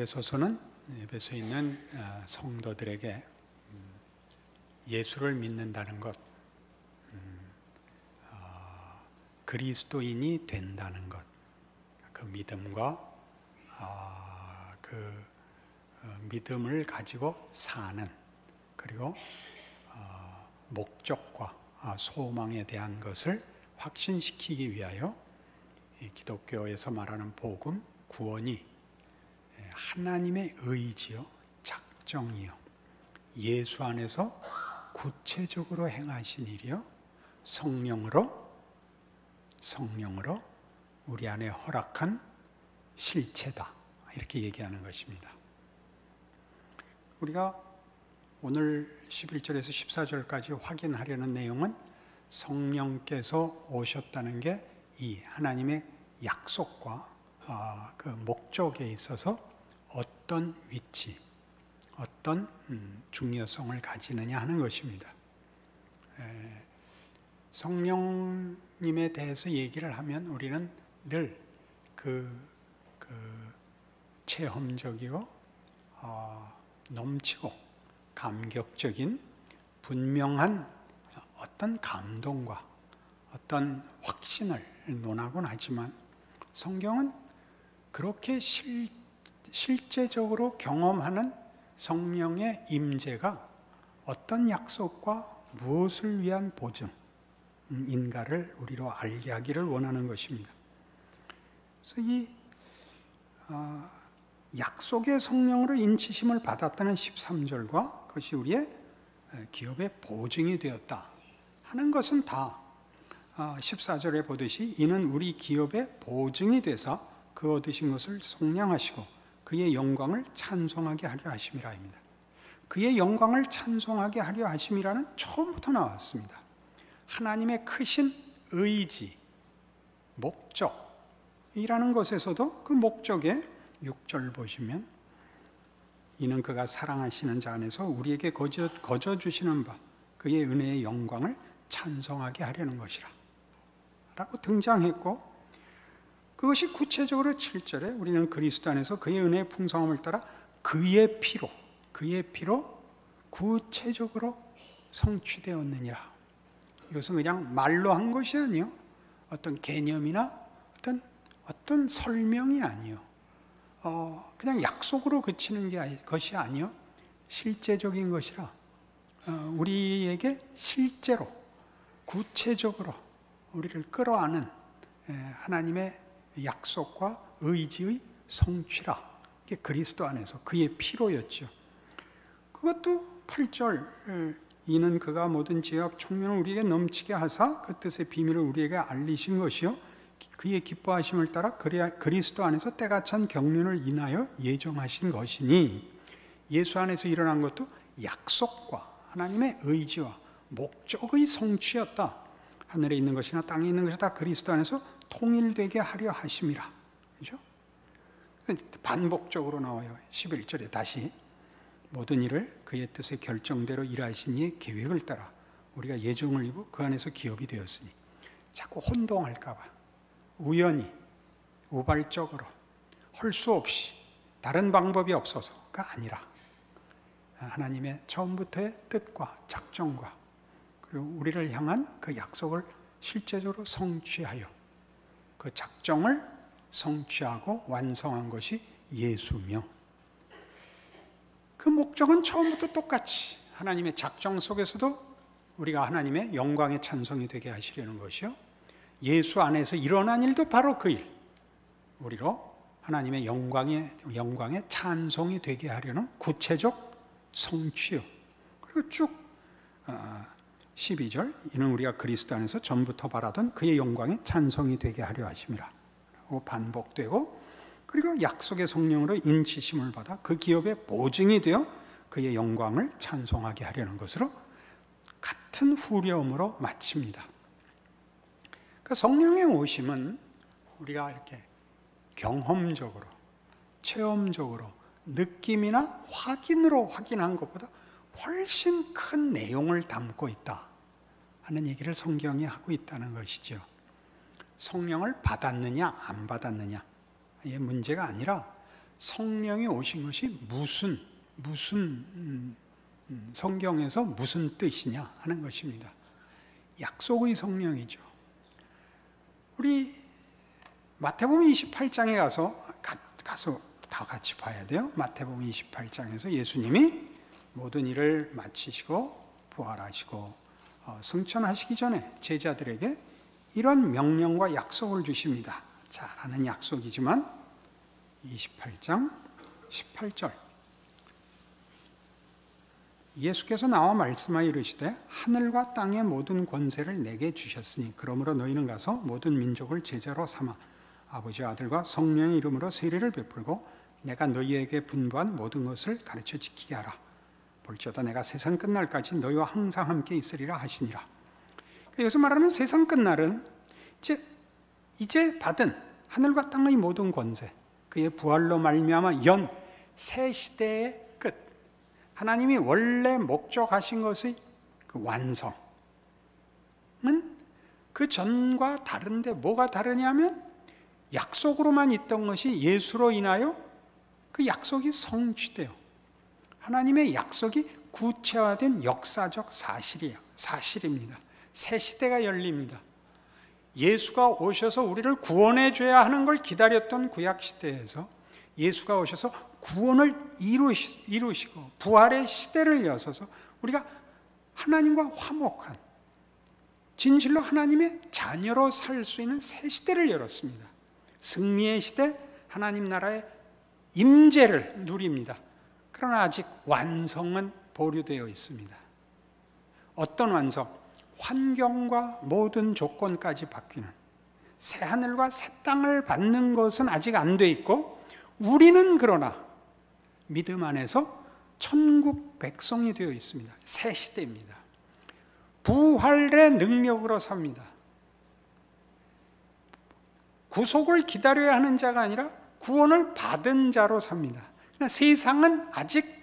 에베소서는 에베소에 있는 성도들에게 예수를 믿는다는 것, 그리스도인이 된다는 것, 그 믿음과 그 믿음을 가지고 사는, 그리고 목적과 소망에 대한 것을 확신시키기 위하여 기독교에서 말하는 복음, 구원이 하나님의 의지요, 작정이요, 예수 안에서 구체적으로 행하신 일이요, 성령으로 우리 안에 허락한 실체다, 이렇게 얘기하는 것입니다. 우리가 오늘 11절에서 14절까지 확인하려는 내용은 성령께서 오셨다는 게 이 하나님의 약속과 그 목적에 있어서 어떤 위치, 어떤 중요성을 가지느냐 하는 것입니다. 성령님에 대해서 얘기를 하면 우리는 늘 그 체험적이고 넘치고 감격적인 분명한 어떤 감동과 어떤 확신을 논하곤 하지만, 성경은 그렇게 실제적으로 경험하는 성령의 임재가 어떤 약속과 무엇을 위한 보증인가를 우리로 알게 하기를 원하는 것입니다. 그래서 이 약속의 성령으로 인치심을 받았다는 13절과 그것이 우리의 기업의 보증이 되었다 하는 것은 다 14절에 보듯이 이는 우리 기업의 보증이 되사 그 얻으신 것을 속량하시고 그의 영광을 찬송하게 하려 하심이라입니다. 그의 영광을 찬송하게 하려 하심이라는 처음부터 나왔습니다. 하나님의 크신 의지, 목적이라는 것에서도 그 목적에 6절 보시면 이는 그가 사랑하시는 자 안에서 우리에게 거저 주시는 바 그의 은혜의 영광을 찬송하게 하려는 것이라 라고 등장했고, 그것이 구체적으로 7절에 우리는 그리스도 안에서 그의 은혜의 풍성함을 따라 그의 피로 구체적으로 성취되었느니라. 이것은 그냥 말로 한 것이 아니요, 어떤 개념이나 어떤 설명이 아니요, 그냥 약속으로 그치는 것이 아니요, 실제적인 것이라 우리에게 실제로 구체적으로 우리를 끌어안은 하나님의 약속과 의지의 성취라. 이게 그리스도 안에서 그의 피로였죠. 그것도 8절 이는 그가 모든 지혜와 총명을 우리에게 넘치게 하사 그 뜻의 비밀을 우리에게 알리신 것이요 그의 기뻐하심을 따라 그리스도 안에서 때가 찬 경륜을 인하여 예정하신 것이니, 예수 안에서 일어난 것도 약속과 하나님의 의지와 목적의 성취였다. 하늘에 있는 것이나 땅에 있는 것이 다 그리스도 안에서 통일되게 하려 하심이라. 그죠? 반복적으로 나와요. 11절에 다시 모든 일을 그의 뜻의 결정대로 일하신 이의 계획을 따라 우리가 예정을 입어 그 안에서 기업이 되었으니, 자꾸 혼동할까 봐 우연히 우발적으로 할 수 없이 다른 방법이 없어서가 아니라 하나님의 처음부터의 뜻과 작정과 그리고 우리를 향한 그 약속을 실제적으로 성취하여 그 작정을 성취하고 완성한 것이 예수며, 그 목적은 처음부터 똑같이 하나님의 작정 속에서도 우리가 하나님의 영광의 찬송이 되게 하시려는 것이요, 예수 안에서 일어난 일도 바로 그 일, 우리로 하나님의 영광의 찬송이 되게 하려는 구체적 성취요. 그리고 쭉 12절 이는 우리가 그리스도 안에서 전부터 바라던 그의 영광의 찬송이 되게 하려 하심이라 라고 반복되고, 그리고 약속의 성령으로 인치심을 받아 그 기업의 보증이 되어 그의 영광을 찬송하게 하려는 것으로 같은 후렴으로 마칩니다. 그러니까 성령의 오심은 우리가 이렇게 경험적으로, 체험적으로, 느낌이나 확인으로 확인한 것보다 훨씬 큰 내용을 담고 있다 하는 얘기를 성경이 하고 있다는 것이죠. 성령을 받았느냐 안 받았느냐의 문제가 아니라 성령이 오신 것이 무슨 성경에서 무슨 뜻이냐 하는 것입니다. 약속의 성령이죠. 우리 마태복음 28장에 가서 다 같이 봐야 돼요. 마태복음 28장에서 예수님이 모든 일을 마치시고 부활하시고 승천하시기 전에 제자들에게 이런 명령과 약속을 주십니다. 잘 아는 약속이지만 28장 18절 예수께서 나와 말씀하여 이르시되 하늘과 땅의 모든 권세를 내게 주셨으니 그러므로 너희는 가서 모든 민족을 제자로 삼아 아버지와 아들과 성령의 이름으로 세례를 베풀고 내가 너희에게 분부한 모든 것을 가르쳐 지키게 하라. 볼지어다 내가 세상 끝날까지 너희와 항상 함께 있으리라 하시니라. 여기서 말하는 세상 끝날은 이제 받은 하늘과 땅의 모든 권세, 그의 부활로 말미암아 연 새 시대의 끝, 하나님이 원래 목적하신 것의 그 완성은 그 전과 다른데 뭐가 다르냐면 약속으로만 있던 것이 예수로 인하여 그 약속이 성취돼요. 하나님의 약속이 구체화된 역사적 사실입니다. 새 시대가 열립니다. 예수가 오셔서 우리를 구원해 줘야 하는 걸 기다렸던 구약 시대에서 예수가 오셔서 구원을 이루시고 부활의 시대를 여셔서 우리가 하나님과 화목한 진실로 하나님의 자녀로 살 수 있는 새 시대를 열었습니다. 승리의 시대, 하나님 나라의 임재를 누립니다. 그러나 아직 완성은 보류되어 있습니다. 어떤 완성? 환경과 모든 조건까지 바뀌는 새 하늘과 새 땅을 받는 것은 아직 안 돼 있고 우리는 그러나 믿음 안에서 천국 백성이 되어 있습니다. 새 시대입니다. 부활의 능력으로 삽니다. 구속을 기다려야 하는 자가 아니라 구원을 받은 자로 삽니다. 그러나 세상은 아직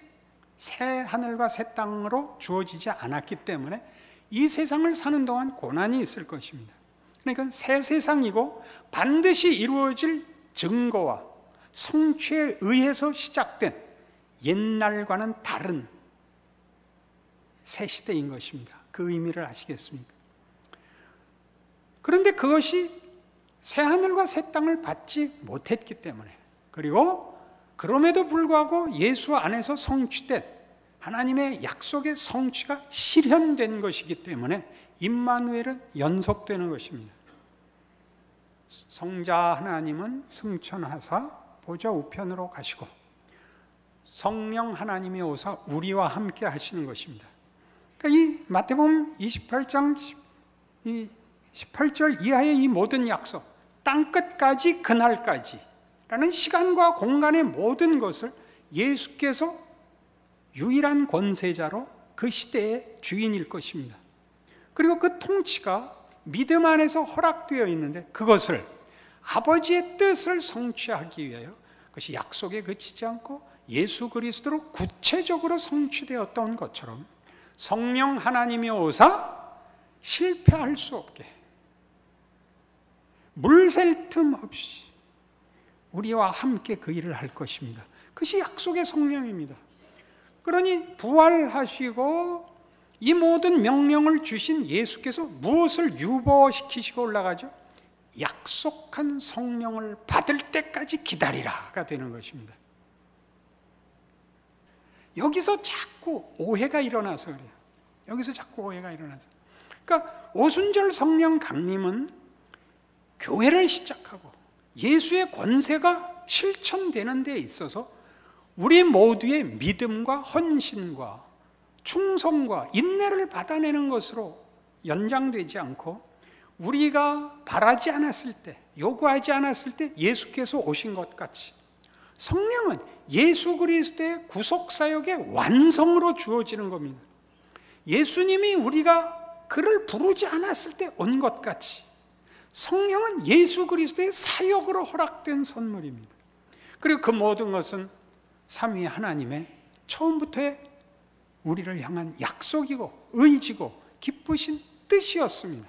새 하늘과 새 땅으로 주어지지 않았기 때문에 이 세상을 사는 동안 고난이 있을 것입니다. 그러니까 새 세상이고 반드시 이루어질 증거와 성취에 의해서 시작된 옛날과는 다른 새 시대인 것입니다. 그 의미를 아시겠습니까? 그런데 그것이 새 하늘과 새 땅을 받지 못했기 때문에 그리고 그럼에도 불구하고 예수 안에서 성취된 하나님의 약속의 성취가 실현된 것이기 때문에 임마누엘은 연속되는 것입니다. 성자 하나님은 승천하사 보좌 우편으로 가시고 성령 하나님이 오사 우리와 함께 하시는 것입니다. 그러니까 이 마태복음 28장 18절 이하의 이 모든 약속, 땅끝까지 그날까지 라는 시간과 공간의 모든 것을 예수께서 유일한 권세자로 그 시대의 주인일 것입니다. 그리고 그 통치가 믿음 안에서 허락되어 있는데 그것을 아버지의 뜻을 성취하기 위하여 그것이 약속에 그치지 않고 예수 그리스도로 구체적으로 성취되었던 것처럼 성령 하나님이 오사 실패할 수 없게 물샐 틈 없이 우리와 함께 그 일을 할 것입니다. 그것이 약속의 성령입니다. 그러니 부활하시고 이 모든 명령을 주신 예수께서 무엇을 유보시키시고 올라가죠? 약속한 성령을 받을 때까지 기다리라가 되는 것입니다. 여기서 자꾸 오해가 일어나서 그래요. 여기서 자꾸 오해가 일어나서. 그러니까 오순절 성령 강림은 교회를 시작하고 예수의 권세가 실천되는 데 있어서 우리 모두의 믿음과 헌신과 충성과 인내를 받아내는 것으로 연장되지 않고 우리가 바라지 않았을 때, 요구하지 않았을 때 예수께서 오신 것 같이 성령은 예수 그리스도의 구속사역의 완성으로 주어지는 겁니다. 예수님이 우리가 그를 부르지 않았을 때 온 것 같이 성령은 예수 그리스도의 사역으로 허락된 선물입니다. 그리고 그 모든 것은 삼위 하나님의 처음부터의 우리를 향한 약속이고 의지고 기쁘신 뜻이었습니다.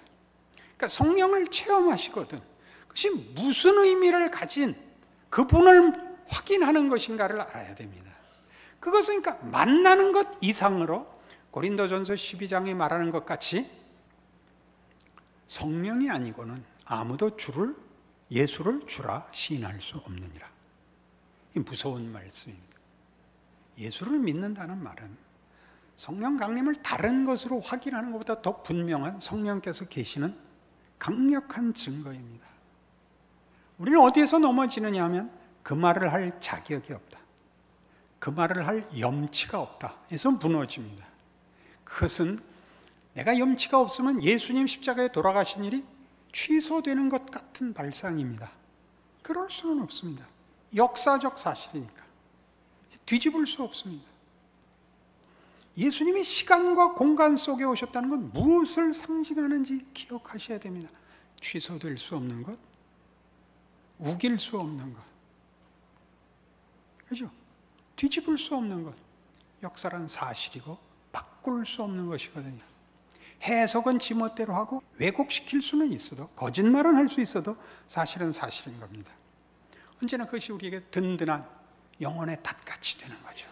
그러니까 성령을 체험하시거든 그것이 무슨 의미를 가진 그분을 확인하는 것인가를 알아야 됩니다. 그것은 그러니까 만나는 것 이상으로 고린도전서 12장에 말하는 것 같이 성령이 아니고는 아무도 예수를 주라 시인할 수 없느니라. 이 무서운 말씀입니다. 예수를 믿는다는 말은 성령 강림을 다른 것으로 확인하는 것보다 더 분명한 성령께서 계시는 강력한 증거입니다. 우리는 어디에서 넘어지느냐 하면 그 말을 할 자격이 없다, 그 말을 할 염치가 없다 해서 무너집니다. 그것은 내가 염치가 없으면 예수님 십자가에 돌아가신 일이 취소되는 것 같은 발상입니다. 그럴 수는 없습니다. 역사적 사실이니까 뒤집을 수 없습니다. 예수님이 시간과 공간 속에 오셨다는 건 무엇을 상징하는지 기억하셔야 됩니다. 취소될 수 없는 것, 우길 수 없는 것, 그죠? 뒤집을 수 없는 것. 역사란 사실이고 바꿀 수 없는 것이거든요. 해석은 지멋대로 하고 왜곡시킬 수는 있어도, 거짓말은 할 수 있어도 사실은 사실인 겁니다. 언제나 그것이 우리에게 든든한 영혼의 닷같이 되는 거죠.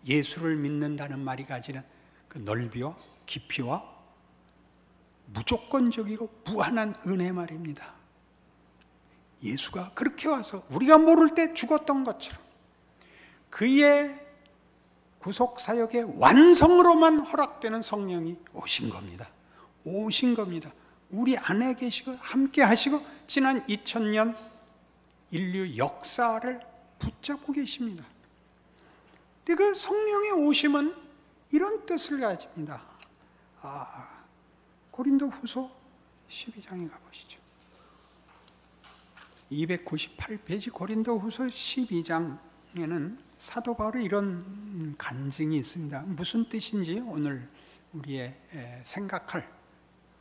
예수를 믿는다는 말이 가지는 그 넓이와 깊이와 무조건적이고 무한한 은혜 말입니다. 예수가 그렇게 와서 우리가 모를 때 죽었던 것처럼 그의 구속사역의 완성으로만 허락되는 성령이 오신 겁니다. 오신 겁니다. 우리 안에 계시고 함께 하시고 지난 2000년 인류 역사를 붙잡고 계십니다. 근데 그 성령의 오심은 이런 뜻을 가집니다. 고린도 후서 12장에 가보시죠. 298페이지 고린도 후서 12장에는 사도 바울의 이런 간증이 있습니다. 무슨 뜻인지 오늘 우리의 생각할,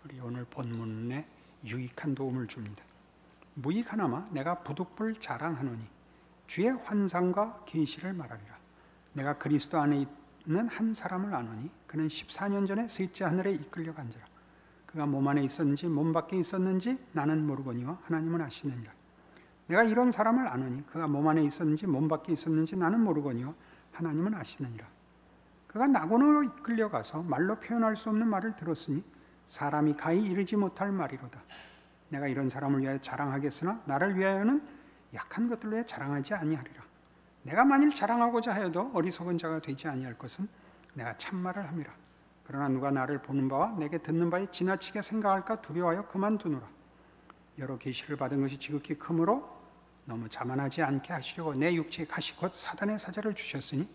우리 오늘 본문에 유익한 도움을 줍니다. 무익하나마 내가 부득불 자랑하노니 주의 환상과 계시를 말하리라. 내가 그리스도 안에 있는 한 사람을 아노니 그는 14년 전에 셋째 하늘에 이끌려 간지라. 그가 몸 안에 있었는지 몸 밖에 있었는지 나는 모르거니와 하나님은 아시느니라. 내가 이런 사람을 아노니 그가 몸 안에 있었는지 몸 밖에 있었는지 나는 모르거니와 하나님은 아시느니라. 그가 낙원으로 이끌려가서 말로 표현할 수 없는 말을 들었으니 사람이 가히 이르지 못할 말이로다. 내가 이런 사람을 위하여 자랑하겠으나 나를 위하여는 약한 것들로 해 자랑하지 아니하리라. 내가 만일 자랑하고자 하여도 어리석은 자가 되지 아니할 것은 내가 참말을 함이라. 그러나 누가 나를 보는 바와 내게 듣는 바에 지나치게 생각할까 두려워하여 그만두노라. 여러 계시를 받은 것이 지극히 크므로 너무 자만하지 않게 하시려고 내 육체에 가시 곧 사단의 사자를 주셨으니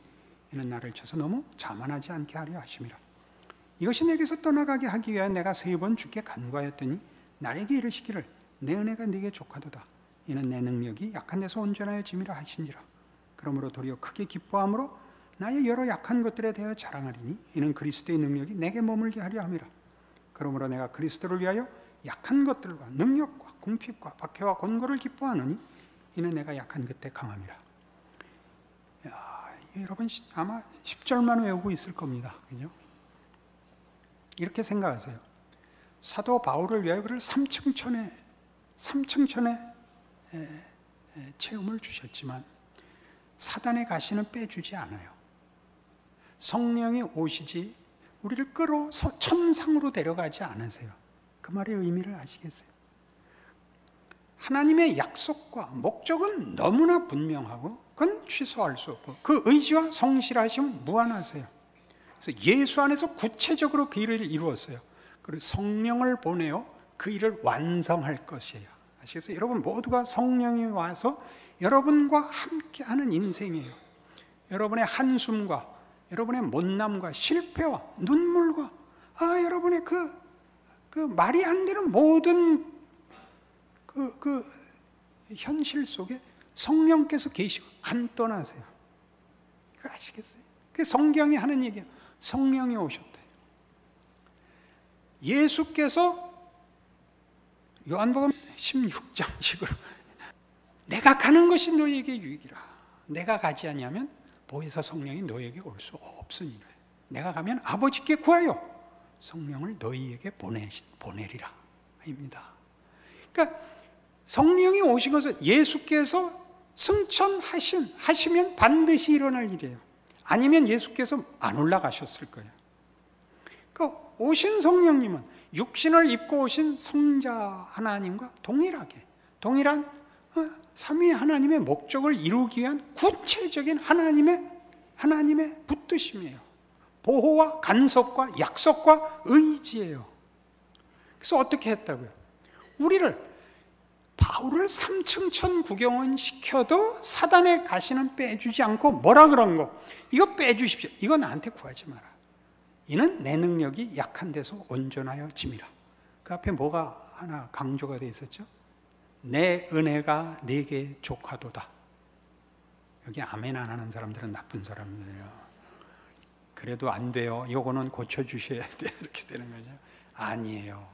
이는 나를 쳐서 너무 자만하지 않게 하려 하심이라. 이것이 내게서 떠나가게 하기 위하여 내가 3번 주께 간구하였더니 나에게 이르시기를 내 은혜가 네게 족하도다. 이는 내 능력이 약한 데서 온전하여 짐이라 하신지라. 그러므로 도리어 크게 기뻐함으로 나의 여러 약한 것들에 대하여 자랑하리니 이는 그리스도의 능력이 내게 머물게 하려 함이라. 그러므로 내가 그리스도를 위하여 약한 것들과 능력과 궁핍과 박해와 곤고를 기뻐하노니 이는 내가 약한 그때 강함이라. 여러분 아마 10절만 외우고 있을 겁니다. 그죠? 이렇게 생각하세요. 사도 바울을 위하여 그를 3층천의 체험을 주셨지만 사단의 가시는 빼주지 않아요. 성령이 오시지 우리를 끌어 천상으로 데려가지 않으세요. 그 말의 의미를 아시겠어요? 하나님의 약속과 목적은 너무나 분명하고 그건 취소할 수 없고 그 의지와 성실하심은 무한하세요. 그래서 예수 안에서 구체적으로 그 일을 이루었어요. 그리고 성령을 보내어 그 일을 완성할 것이에요. 아시겠어요? 여러분 모두가 성령이 와서 여러분과 함께하는 인생이에요. 여러분의 한숨과 여러분의 못남과 실패와 눈물과 여러분의 그 말이 안 되는 모든 그 현실 속에 성령께서 계시고 안 떠나세요. 그거 아시겠어요? 그 성경이 하는 얘기예요. 성령이 오셨대. 예수께서 요한복음 16장식으로 내가 가는 것이 너희에게 유익이라. 내가 가지 아니하면 보혜사 성령이 너희에게 올 수 없으니라. 내가 가면 아버지께 구하여 성령을 너희에게 보내리라 입니다. 그러니까 성령이 오신 것은 예수께서 하시면 반드시 일어날 일이에요. 아니면 예수께서 안 올라가셨을 거예요. 그 오신 성령님은 육신을 입고 오신 성자 하나님과 동일한 삼위 하나님의 목적을 이루기 위한 구체적인 하나님의 붙드심이에요. 보호와 간섭과 약속과 의지예요. 그래서 어떻게 했다고요? 바울을 3층 천 구경은 시켜도 사단의 가시는 빼주지 않고 뭐라 그런 거? 이거 빼주십시오. 이거 나한테 구하지 마라. 이는 내 능력이 약한 데서 온전하여 짐이라. 그 앞에 뭐가 하나 강조가 되어 있었죠? 내 은혜가 네게 족하도다. 여기 아멘 안 하는 사람들은 나쁜 사람들이에요. 그래도 안 돼요. 요거는 고쳐주셔야 돼. 이렇게 되는 거죠. 아니에요.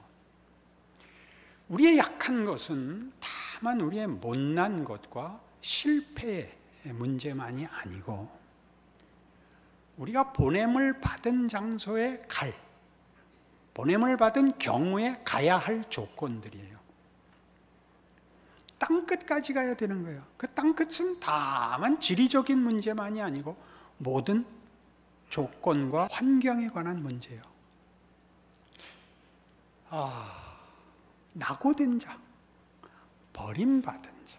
우리의 약한 것은 다만 우리의 못난 것과 실패의 문제만이 아니고 우리가 보냄을 받은 장소에 보냄을 받은 경우에 가야 할 조건들이에요. 땅끝까지 가야 되는 거예요. 그 땅끝은 다만 지리적인 문제만이 아니고 모든 조건과 환경에 관한 문제예요. 낙오된 자, 버림받은 자,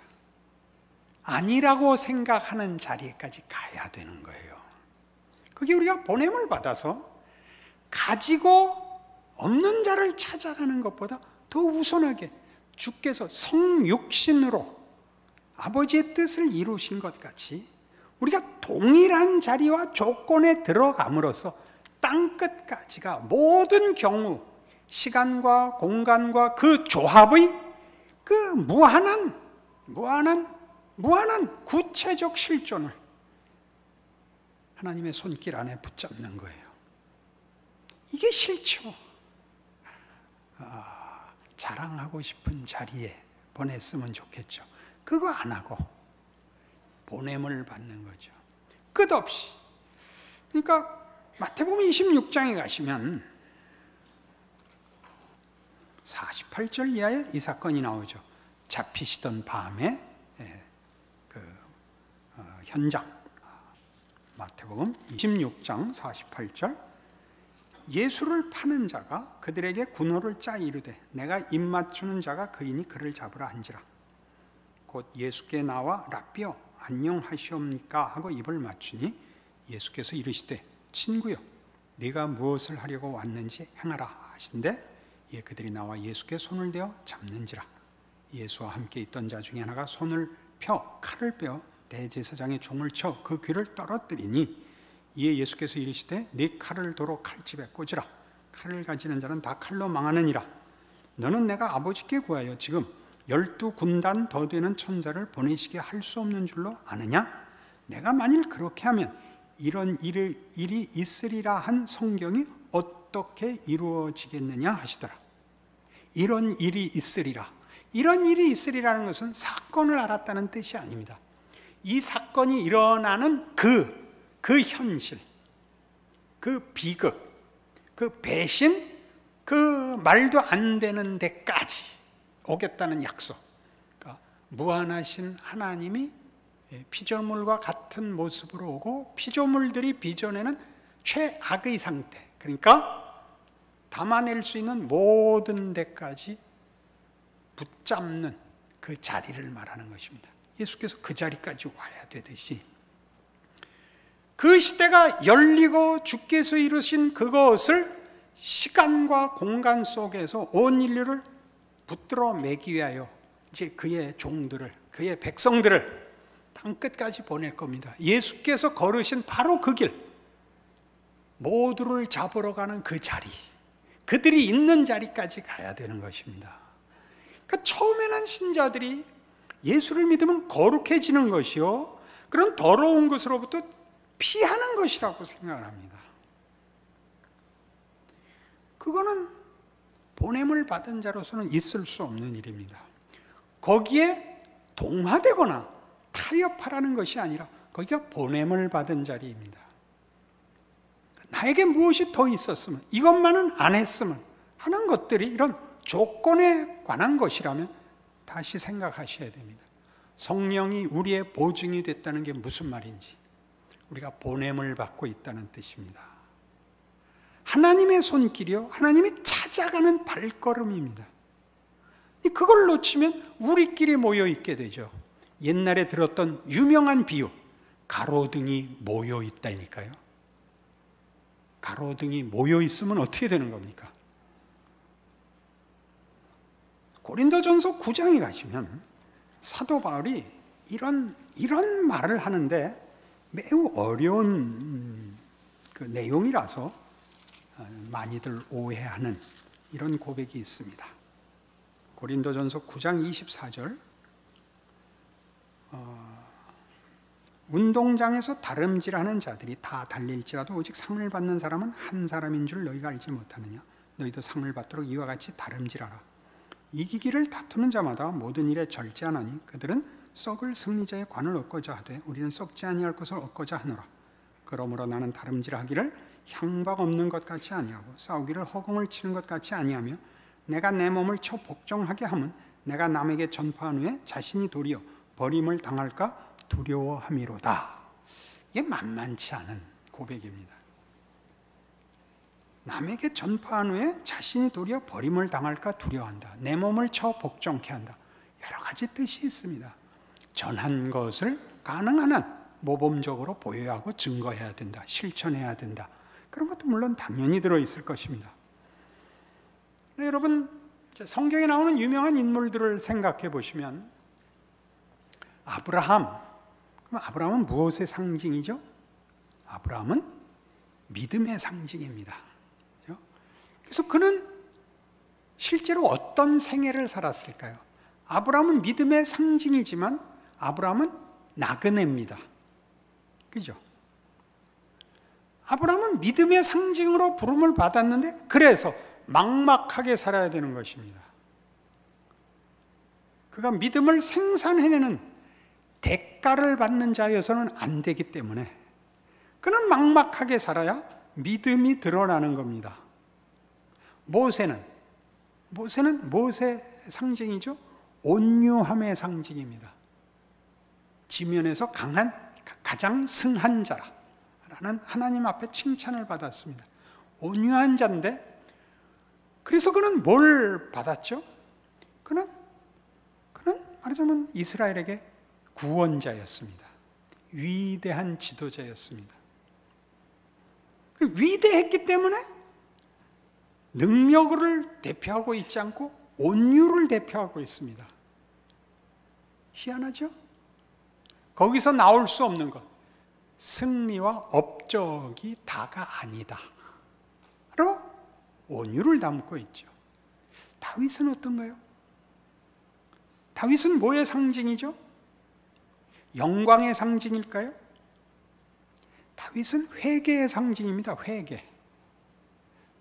아니라고 생각하는 자리까지 가야 되는 거예요. 그게 우리가 보냄을 받아서 가지고 없는 자를 찾아가는 것보다 더 우선하게 주께서 성육신으로 아버지의 뜻을 이루신 것 같이 우리가 동일한 자리와 조건에 들어감으로써 땅끝까지가 모든 경우 시간과 공간과 그 조합의 그 무한한 구체적 실존을 하나님의 손길 안에 붙잡는 거예요. 이게 싫죠. 자랑하고 싶은 자리에 보냈으면 좋겠죠. 그거 안 하고 보냄을 받는 거죠. 끝없이. 그러니까 마태복음 26장에 가시면 48절 이하에 이 사건이 나오죠. 잡히시던 밤에 현장. 마태복음 26장 48절. 예수를 파는 자가 그들에게 군호를 짜 이르되 내가 입맞추는 자가 그이니 그를 잡으라 한지라. 곧 예수께 나와 랍비여 안녕하시옵니까 하고 입을 맞추니 예수께서 이르시되 친구여 네가 무엇을 하려고 왔는지 행하라 하신대 예 그들이 나와 예수께 손을 대어 잡는지라. 예수와 함께 있던 자 중에 하나가 손을 펴 칼을 빼어 대제사장의 종을 쳐 그 귀를 떨어뜨리니 이에 예수께서 이르시되 네 칼을 도로 칼집에 꽂으라. 칼을 가지는 자는 다 칼로 망하느니라. 너는 내가 아버지께 구하여 지금 12군단 더 되는 천사를 보내시게 할 수 없는 줄로 아느냐? 내가 만일 그렇게 하면 이런 일이 있으리라 한 성경이 어떻게 이루어지겠느냐 하시더라. 이런 일이 있으리라. 이런 일이 있으리라는 것은 사건을 알았다는 뜻이 아닙니다. 이 사건이 일어나는 그 현실, 그 비극, 그 배신, 그 말도 안 되는 데까지 오겠다는 약속. 그러니까 무한하신 하나님이 피조물과 같은 모습으로 오고 피조물들이 빚어내는 최악의 상태, 그러니까 담아낼 수 있는 모든 데까지 붙잡는 그 자리를 말하는 것입니다. 예수께서 그 자리까지 와야 되듯이 그 시대가 열리고 주께서 이루신 그것을 시간과 공간 속에서 온 인류를 붙들어 매기 위하여 이제 그의 종들을, 그의 백성들을 땅끝까지 보낼 겁니다. 예수께서 걸으신 바로 그 길, 모두를 잡으러 가는 그 자리, 그들이 있는 자리까지 가야 되는 것입니다. 그러니까 처음에는 신자들이 예수를 믿으면 거룩해지는 것이요, 그런 더러운 것으로부터 피하는 것이라고 생각을 합니다. 그거는 보냄을 받은 자로서는 있을 수 없는 일입니다. 거기에 동화되거나 타협하라는 것이 아니라 거기가 보냄을 받은 자리입니다. 나에게 무엇이 더 있었으면, 이것만은 안 했으면 하는 것들이 이런 조건에 관한 것이라면 다시 생각하셔야 됩니다. 성령이 우리의 보증이 됐다는 게 무슨 말인지, 우리가 보냄을 받고 있다는 뜻입니다. 하나님의 손길이요, 하나님이 찾아가는 발걸음입니다. 그걸 놓치면 우리끼리 모여 있게 되죠. 옛날에 들었던 유명한 비유, 가로등이 모여 있다니까요. 가로등이 모여 있으면 어떻게 되는 겁니까? 고린도전서 9장에 가시면 사도 바울이 이런 말을 하는데 매우 어려운 그 내용이라서 많이들 오해하는 이런 고백이 있습니다. 고린도전서 9장 24절, 운동장에서 다름질하는 자들이 다 달릴지라도 오직 상을 받는 사람은 한 사람인 줄 너희가 알지 못하느냐. 너희도 상을 받도록 이와 같이 다름질하라. 이기기를 다투는 자마다 모든 일에 절제하나니 그들은 썩을 승리자의 관을 얻고자 하되 우리는 썩지 아니할 것을 얻고자 하노라. 그러므로 나는 다름질하기를 향박 없는 것 같이 아니하고 싸우기를 허공을 치는 것 같이 아니하며 내가 내 몸을 쳐 복종하게 하면 내가 남에게 전파한 후에 자신이 도리어 버림을 당할까 두려워함이로다. 이게 만만치 않은 고백입니다. 남에게 전파한 후에 자신이 도리어 버림을 당할까 두려워한다. 내 몸을 쳐 복종케 한다. 여러 가지 뜻이 있습니다. 전한 것을 가능한 한 모범적으로 보여야 하고 증거해야 된다. 실천해야 된다. 그런 것도 물론 당연히 들어있을 것입니다. 여러분, 성경에 나오는 유명한 인물들을 생각해 보시면 아브라함, 그럼 아브라함은 무엇의 상징이죠? 아브라함은 믿음의 상징입니다. 그래서 그는 실제로 어떤 생애를 살았을까요? 아브라함은 믿음의 상징이지만 아브라함은 나그네입니다. 그죠? 아브라함은 믿음의 상징으로 부름을 받았는데 그래서 막막하게 살아야 되는 것입니다. 그가 믿음을 생산해내는 대가를 받는 자여서는 안 되기 때문에 그는 막막하게 살아야 믿음이 드러나는 겁니다. 모세는 무엇의 상징이죠? 온유함의 상징입니다. 지면에서 강한 가장 승한 자라는 하나님 앞에 칭찬을 받았습니다. 온유한 자인데 그래서 그는 뭘 받았죠? 그는 말하자면 이스라엘에게 구원자였습니다. 위대한 지도자였습니다. 위대했기 때문에 능력을 대표하고 있지 않고 온유를 대표하고 있습니다. 희한하죠? 거기서 나올 수 없는 것, 승리와 업적이 다가 아니다. 바로 온유를 담고 있죠. 다윗은 어떤가요? 다윗은 뭐의 상징이죠? 영광의 상징일까요? 다윗은 회개의 상징입니다. 회개.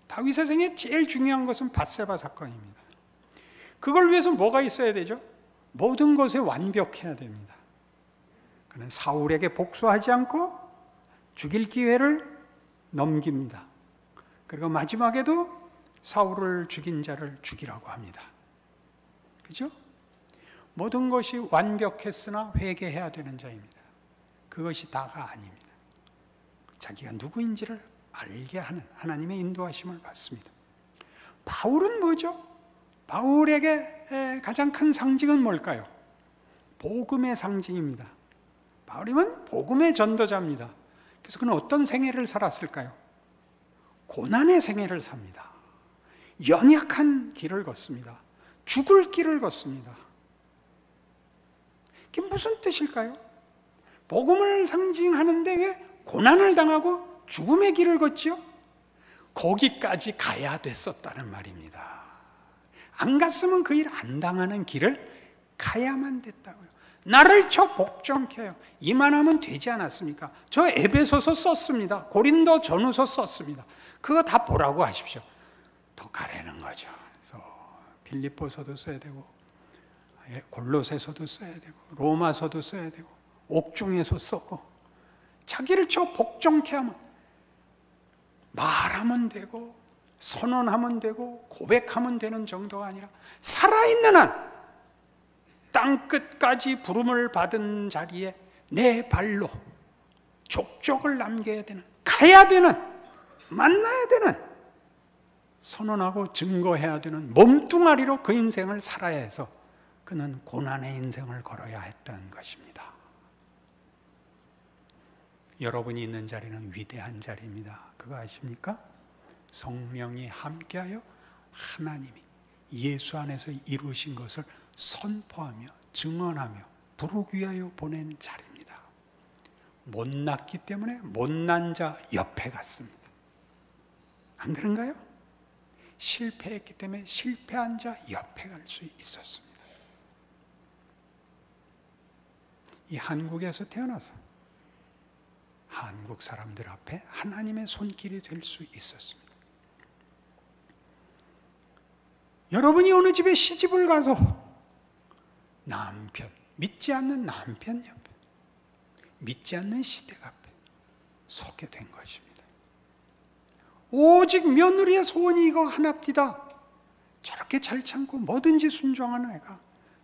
다윗의 생에 제일 중요한 것은 밧세바 사건입니다. 그걸 위해서 뭐가 있어야 되죠? 모든 것에 완벽해야 됩니다. 그는 사울에게 복수하지 않고 죽일 기회를 넘깁니다. 그리고 마지막에도 사울을 죽인 자를 죽이라고 합니다. 그죠? 모든 것이 완벽했으나 회개해야 되는 자입니다. 그것이 다가 아닙니다. 자기가 누구인지를 알게 하는 하나님의 인도하심을 받습니다. 바울은 뭐죠? 바울에게 가장 큰 상징은 뭘까요? 복음의 상징입니다. 바울이면 복음의 전도자입니다. 그래서 그는 어떤 생애를 살았을까요? 고난의 생애를 삽니다. 연약한 길을 걷습니다. 죽을 길을 걷습니다. 그게 무슨 뜻일까요? 복음을 상징하는데 왜 고난을 당하고 죽음의 길을 걷죠? 거기까지 가야 됐었다는 말입니다. 안 갔으면 그 일 안 당하는 길을 가야만 됐다고요. 나를 쳐 복종케 해요. 이만하면 되지 않았습니까? 저 에베소서 썼습니다. 고린도 전후서 썼습니다. 그거 다 보라고 하십시오. 더 가라는 거죠. 그래서 빌립보서도 써야 되고 골로새서도 써야 되고 로마서도 써야 되고 옥중에서 쓰고 자기를 쳐 복종케 하면 말하면 되고 선언하면 되고 고백하면 되는 정도가 아니라 살아있는 한 땅 끝까지 부름을 받은 자리에 내 발로 족적을 남겨야 되는, 가야 되는, 만나야 되는, 선언하고 증거해야 되는 몸뚱아리로 그 인생을 살아야 해서 그는 고난의 인생을 걸어야 했던 것입니다. 여러분이 있는 자리는 위대한 자리입니다. 그거 아십니까? 성령이 함께하여 하나님이 예수 안에서 이루신 것을 선포하며 증언하며 부르기 위하여 보낸 자리입니다. 못났기 때문에 못난 자 옆에 갔습니다. 안 그런가요? 실패했기 때문에 실패한 자 옆에 갈 수 있었습니다. 이 한국에서 태어나서 한국 사람들 앞에 하나님의 손길이 될 수 있었습니다. 여러분이 어느 집에 시집을 가서 남편, 믿지 않는 남편 옆에, 믿지 않는 시댁 앞에 서게 된 것입니다. 오직 며느리의 소원이 이거 하나입니다. 저렇게 잘 참고 뭐든지 순종하는 애가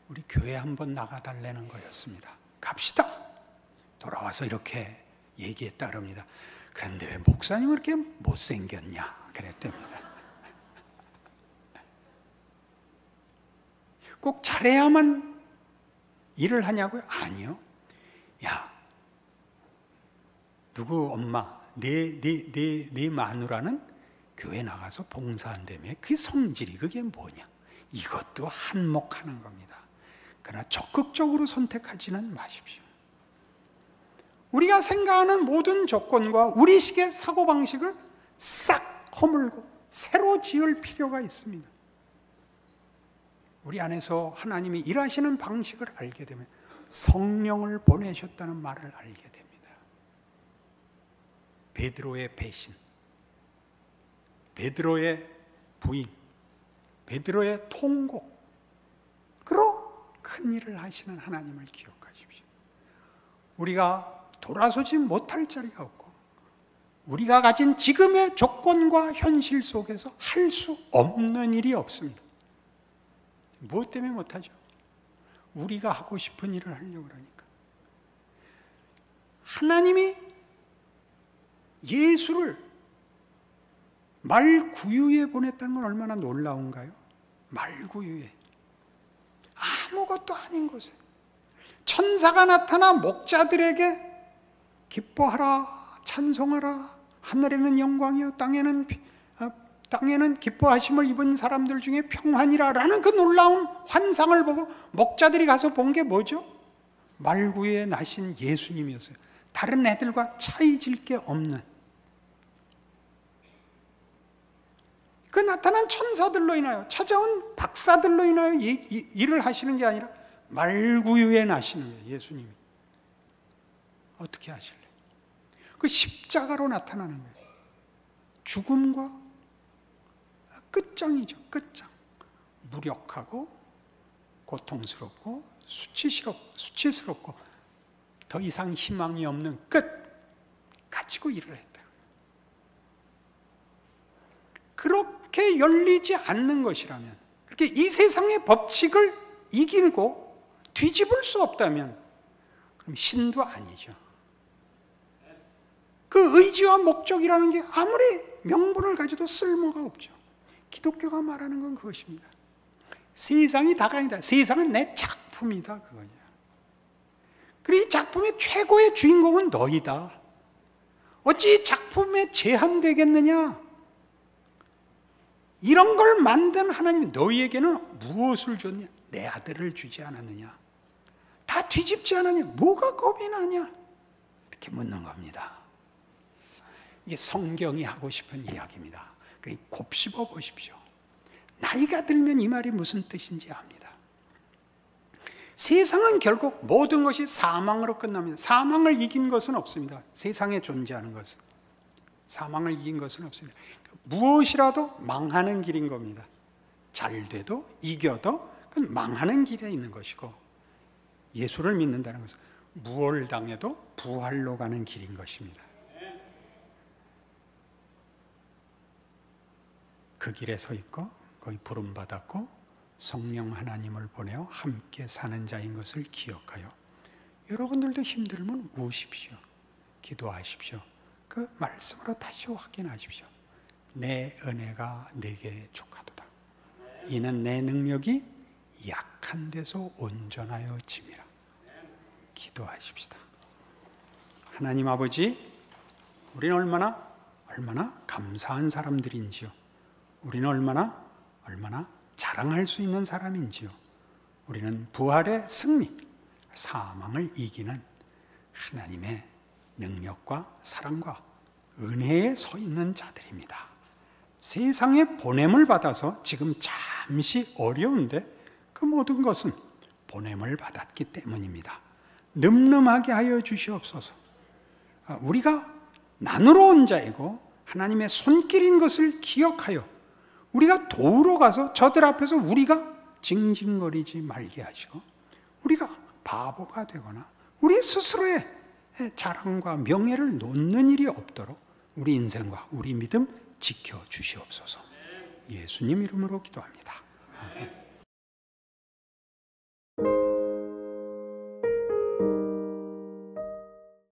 우리 교회 한번 나가달라는 거였습니다. 갑시다. 돌아와서 이렇게 얘기했다 그럽니다. 그런데 왜 목사님은 이렇게 못생겼냐 그랬답니다. 꼭 잘해야만 일을 하냐고요? 아니요. 야, 누구 엄마, 네 마누라는 교회 나가서 봉사한다며. 그 성질이 그게 뭐냐? 이것도 한몫하는 겁니다. 그러나 적극적으로 선택하지는 마십시오. 우리가 생각하는 모든 조건과 우리식의 사고방식을 싹 허물고 새로 지을 필요가 있습니다. 우리 안에서 하나님이 일하시는 방식을 알게 되면 성령을 보내셨다는 말을 알게 됩니다. 베드로의 배신, 베드로의 부인, 베드로의 통곡, 그로 큰 일을 하시는 하나님을 기억하십시오. 우리가 돌아서지 못할 자리가 없고 우리가 가진 지금의 조건과 현실 속에서 할 수 없는 일이 없습니다. 무엇 때문에 못하죠? 우리가 하고 싶은 일을 하려고 그러니까. 하나님이 예수를 말구유에 보냈다는 건 얼마나 놀라운가요? 말구유에, 아무것도 아닌 곳에 천사가 나타나 목자들에게 기뻐하라, 찬송하라, 하늘에는 영광이요 땅에는 기뻐하심을 입은 사람들 중에 평안이라 라는 그 놀라운 환상을 보고 목자들이 가서 본 게 뭐죠? 말구유에 나신 예수님이었어요. 다른 애들과 차이질 게 없는 그 나타난 천사들로 인하여, 찾아온 박사들로 인하여 일을 하시는 게 아니라 말구유에 나시는 거예요. 예수님이 어떻게 하실래요? 그 십자가로 나타나는 거예요. 죽음과 끝장이죠. 끝장. 무력하고 고통스럽고 수치스럽고 더 이상 희망이 없는 끝 가지고 일을 했다. 그렇게 열리지 않는 것이라면, 그렇게 이 세상의 법칙을 이기고 뒤집을 수 없다면 그럼 신도 아니죠. 그 의지와 목적이라는 게 아무리 명분을 가져도 쓸모가 없죠. 기독교가 말하는 건 그것입니다. 세상이 다가 아니다. 세상은 내 작품이다. 그거냐. 그리고 이 작품의 최고의 주인공은 너희다. 어찌 작품에 제한되겠느냐? 이런 걸 만든 하나님이 너희에게는 무엇을 줬냐? 내 아들을 주지 않았느냐? 다 뒤집지 않았냐? 뭐가 겁이 나냐? 이렇게 묻는 겁니다. 이게 성경이 하고 싶은 이야기입니다. 곱씹어 보십시오. 나이가 들면 이 말이 무슨 뜻인지 압니다. 세상은 결국 모든 것이 사망으로 끝납니다. 사망을 이긴 것은 없습니다. 세상에 존재하는 것은 사망을 이긴 것은 없습니다. 무엇이라도 망하는 길인 겁니다. 잘 돼도 이겨도 그건 망하는 길에 있는 것이고, 예수를 믿는다는 것은 무엇을 당해도 부활로 가는 길인 것입니다. 그 길에 서 있고 거기 부름받았고 성령 하나님을 보내어 함께 사는 자인 것을 기억하여 여러분들도 힘들면 우십시오. 기도하십시오. 그 말씀으로 다시 확인하십시오. 내 은혜가 내게 족하도다. 이는 내 능력이 약한 데서 온전하여 짐이라. 기도하십시다. 하나님 아버지, 우리는 얼마나 감사한 사람들인지요. 우리는 얼마나 자랑할 수 있는 사람인지요. 우리는 부활의 승리, 사망을 이기는 하나님의 능력과 사랑과 은혜에 서 있는 자들입니다. 세상에 보냄을 받아서 지금 잠시 어려운데 그 모든 것은 보냄을 받았기 때문입니다. 늠름하게 하여 주시옵소서. 우리가 나누러 온 자이고 하나님의 손길인 것을 기억하여 우리가 도우러 가서 저들 앞에서 우리가 징징거리지 말게 하시고 우리가 바보가 되거나 우리 스스로의 자랑과 명예를 놓는 일이 없도록 우리 인생과 우리 믿음 지켜주시옵소서. 예수님 이름으로 기도합니다. 아멘.